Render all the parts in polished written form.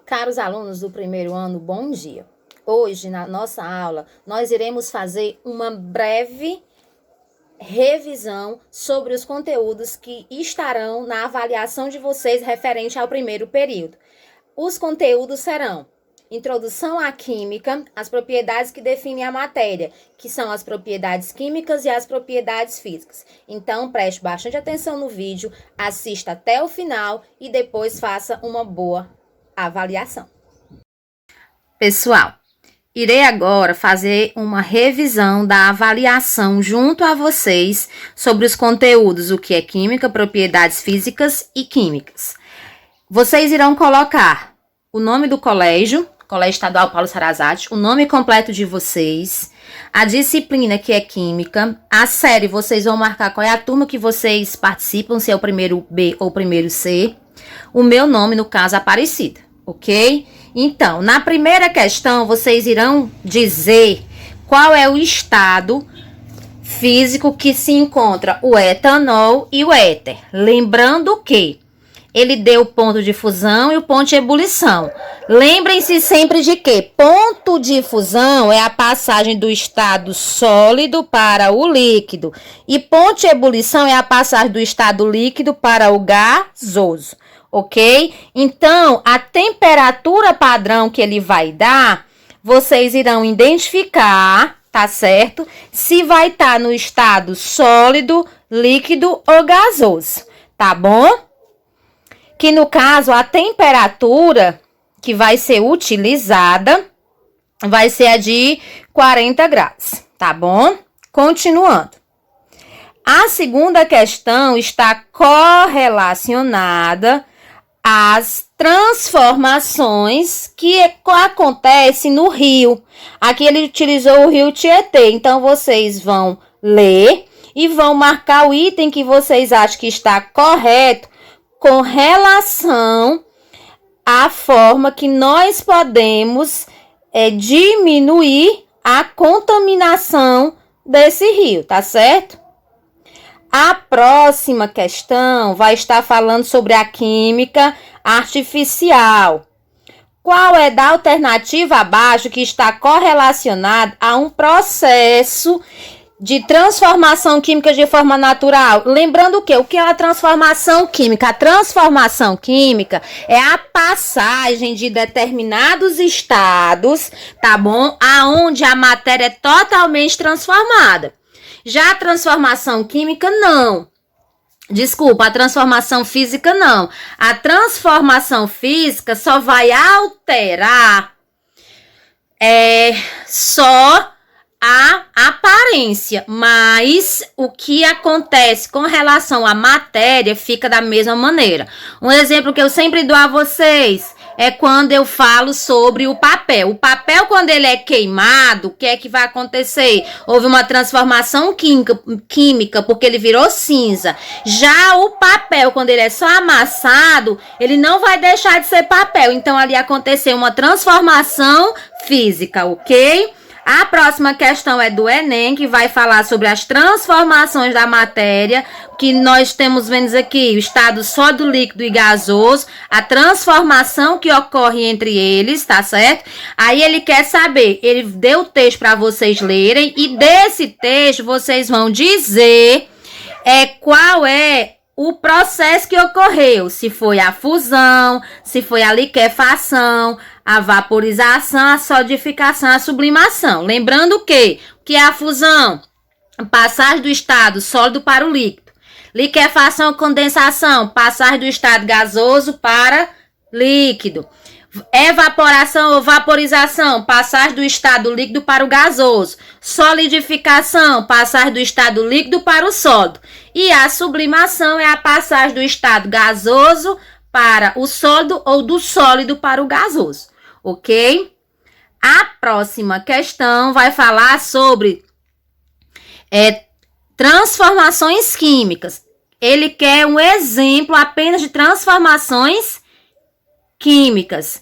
Caros alunos do primeiro ano, bom dia. Hoje, na nossa aula, nós iremos fazer uma breve revisão sobre os conteúdos que estarão na avaliação de vocês referente ao primeiro período. Os conteúdos serão Introdução à Química, as propriedades que definem a matéria, que são as propriedades químicas e as propriedades físicas. Então, preste bastante atenção no vídeo, assista até o final e depois faça uma boa avaliação. Pessoal, irei agora fazer uma revisão da avaliação junto a vocês sobre os conteúdos, o que é química, propriedades físicas e químicas. Vocês irão colocar o nome do Colégio Estadual Paulo Sarazate, o nome completo de vocês, a disciplina que é química, a série vocês vão marcar qual é a turma que vocês participam, se é o primeiro B ou o primeiro C, o meu nome, no caso, Aparecida, ok? Então, na primeira questão, vocês irão dizer qual é o estado físico que se encontra o etanol e o éter. Lembrando que ele deu o ponto de fusão e o ponto de ebulição. Lembrem-se sempre de que ponto de fusão é a passagem do estado sólido para o líquido. E ponto de ebulição é a passagem do estado líquido para o gasoso. Ok? Então, a temperatura padrão que ele vai dar, vocês irão identificar, tá certo? Se vai estar no estado sólido, líquido ou gasoso, tá bom? Que no caso, a temperatura que vai ser utilizada vai ser a de 40 graus, tá bom? Continuando. A segunda questão está correlacionada às transformações que acontecem no rio. Aqui ele utilizou o rio Tietê, então vocês vão ler e vão marcar o item que vocês acham que está correto com relação à forma que nós podemos diminuir a contaminação desse rio, tá certo? A próxima questão vai estar falando sobre a química artificial. Qual é da alternativa abaixo que está correlacionada a um processo de transformação química de forma natural? Lembrando o que é a transformação química? A transformação química é a passagem de determinados estados, tá bom? Aonde a matéria é totalmente transformada. Já a transformação química, não. Desculpa, a transformação física, não. A transformação física só vai alterar só a aparência, mas o que acontece com relação à matéria fica da mesma maneira. Um exemplo que eu sempre dou a vocês é quando eu falo sobre o papel. O papel, quando ele é queimado, o que é que vai acontecer? Houve uma transformação química, porque ele virou cinza. Já o papel, quando ele é só amassado, ele não vai deixar de ser papel. Então, ali aconteceu uma transformação física, ok? A próxima questão é do Enem, que vai falar sobre as transformações da matéria, que nós temos vendo aqui, o estado sólido, líquido e gasoso, a transformação que ocorre entre eles, tá certo? Aí ele quer saber, ele deu o texto para vocês lerem, e desse texto vocês vão dizer qual é o processo que ocorreu, se foi a fusão, se foi a liquefação, a vaporização, a solidificação, a sublimação. Lembrando o que é a fusão? Passagem do estado sólido para o líquido. Liquefação, condensação, passagem do estado gasoso para líquido. Evaporação ou vaporização, passagem do estado líquido para o gasoso. Solidificação, passagem do estado líquido para o sólido. E a sublimação é a passagem do estado gasoso para o sólido ou do sólido para o gasoso, ok? A próxima questão vai falar sobre transformações químicas. Ele quer um exemplo apenas de transformações químicas.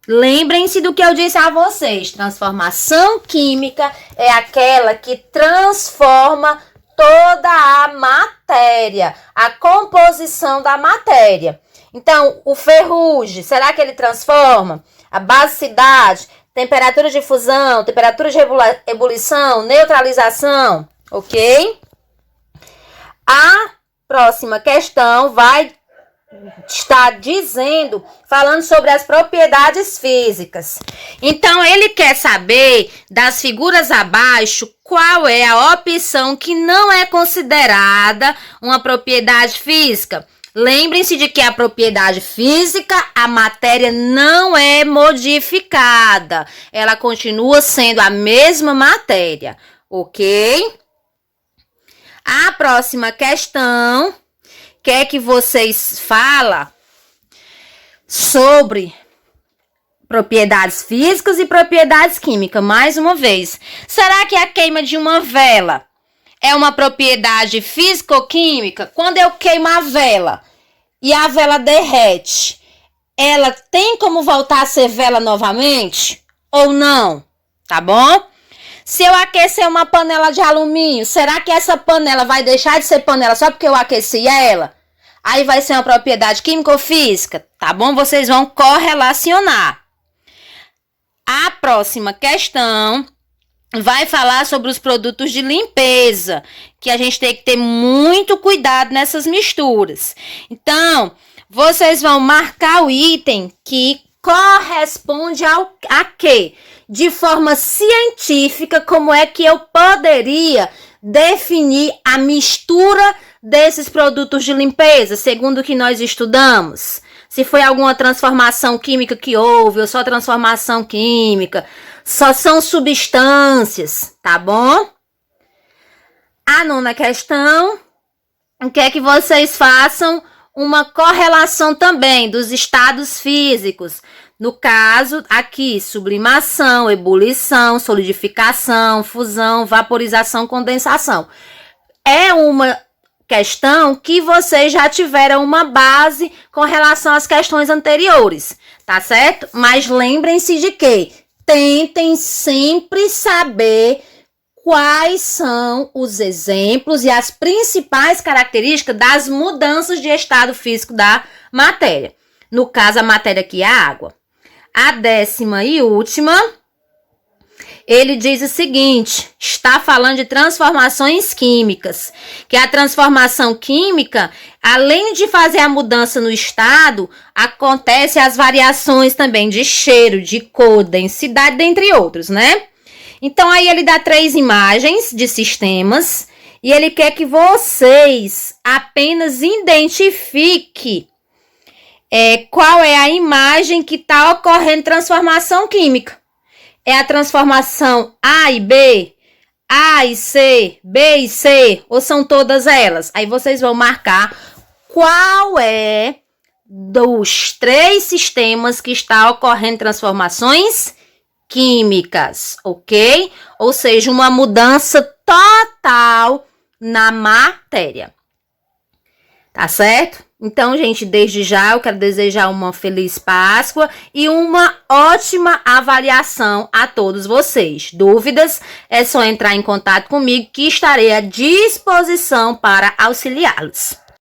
Lembrem-se do que eu disse a vocês. Transformação química é aquela que transforma toda a matéria, a composição da matéria. Então, o ferrugem, será que ele transforma? A basicidade, temperatura de fusão, temperatura de ebulição, neutralização, ok? A próxima questão vai estar dizendo, falando sobre as propriedades físicas. Então, ele quer saber, das figuras abaixo, qual é a opção que não é considerada uma propriedade física. Lembrem-se de que a propriedade física, a matéria não é modificada. Ela continua sendo a mesma matéria, ok? A próxima questão quer que vocês falem sobre propriedades físicas e propriedades químicas. Mais uma vez, será que a queima de uma vela é uma propriedade física ou química? Quando eu queimo a vela e a vela derrete, ela tem como voltar a ser vela novamente ou não? Tá bom? Se eu aquecer uma panela de alumínio, será que essa panela vai deixar de ser panela só porque eu aqueci ela? Aí vai ser uma propriedade química ou física? Tá bom? Vocês vão correlacionar. A próxima questão vai falar sobre os produtos de limpeza, que a gente tem que ter muito cuidado nessas misturas. Então, vocês vão marcar o item que corresponde a quê? De forma científica, como é que eu poderia definir a mistura desses produtos de limpeza, segundo o que nós estudamos? Se foi alguma transformação química que houve, ou só transformação química, só são substâncias, tá bom? A nona questão quer que vocês façam uma correlação também dos estados físicos. No caso, aqui, sublimação, ebulição, solidificação, fusão, vaporização, condensação. É uma questão que vocês já tiveram uma base com relação às questões anteriores, tá certo? Mas lembrem-se de que tentem sempre saber quais são os exemplos e as principais características das mudanças de estado físico da matéria. No caso, a matéria aqui é a água. A 10ª e última, ele diz o seguinte, está falando de transformações químicas, que a transformação química, além de fazer a mudança no estado, acontece as variações também de cheiro, de cor, densidade, dentre outros, né? Então, aí ele dá 3 imagens de sistemas e ele quer que vocês apenas identifiquem qual é a imagem que está ocorrendo transformação química. É a transformação A e B, A e C, B e C, ou são todas elas? Aí vocês vão marcar qual é dos 3 sistemas que está ocorrendo transformações químicas, ok? Ou seja, uma mudança total na matéria. Tá certo? Então, gente, desde já eu quero desejar uma feliz Páscoa e uma ótima avaliação a todos vocês. Dúvidas? É só entrar em contato comigo que estarei à disposição para auxiliá-los.